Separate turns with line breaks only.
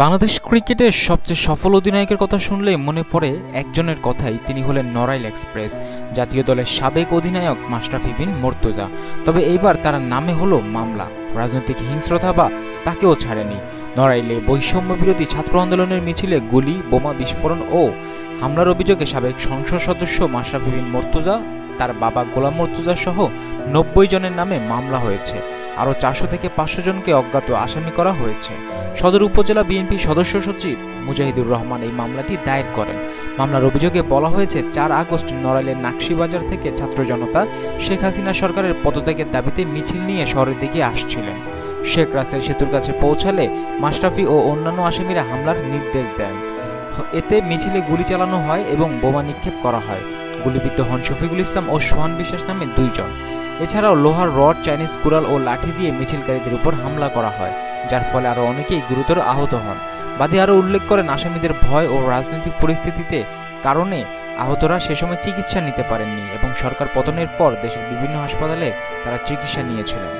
বাংলাদেশ ক্রিকেটের সবচেয়ে সফল অধিনায়কের কথা শুনলেই মনে পড়ে একজনের কথাই। তিনি হলেন নড়াইল এক্সপ্রেস জাতীয় দলের সাবেক অধিনায়ক মাশরাফি বিন মুর্তজা। তবে এইবার তার নামে হলো মামলা। রাজনৈতিক হিংস্রতা বা তাকেও ছাড়েনি। নড়াইলে বৈষম্য বিরোধী ছাত্র আন্দোলনের মিছিলে গুলি, বোমা বিস্ফোরণ ও হামলার অভিযোগে সাবেক সংসদ সদস্য মাশরাফি বিন মুর্তজা, তার বাবা গোলাম মুর্তজা সহ ৯০ জনের নামে মামলা হয়েছে। আরও ৪০০ থেকে ৫০০ জনকে অজ্ঞাত আসামি করা হয়েছে। সদর উপজেলা বিএনপি সদস্য সচিব মুজাহিদুর রহমান এই মামলাটি দায়ের করেন। মামলার অভিযোগে বলা হয়েছে, ৪ আগস্ট নড়াইলের নাকশিবাজার থেকে ছাত্র জনতা শেখ হাসিনা সরকারের পদত্যাগের দাবিতে মিছিল নিয়ে শহরের দিকে আসছিলেন। শেখ রাসেল সেতুর কাছে পৌঁছালে মাশরাফি ও অন্যান্য আসামিরা হামলার নির্দেশ দেন। এতে মিছিলে গুলি চালানো হয় এবং বোমা নিক্ষেপ করা হয়। গুলিবিদ্ধ হন শফিকুল ইসলাম ও সোহান বিশ্বাস নামে ২ জন। এছাড়াও লোহার রড, চাইনিজ কুড়াল ও লাঠি দিয়ে মিছিলকারীদের উপর হামলা করা হয়, যার ফলে আরও অনেকেই গুরুতর আহত হন। বাদী আরও উল্লেখ করেন, আসামিদের ভয় ও রাজনৈতিক পরিস্থিতিতে কারণে আহতরা সে সময় চিকিৎসা নিতে পারেননি এবং সরকার পতনের পর দেশের বিভিন্ন হাসপাতালে তারা চিকিৎসা নিয়েছিলেন।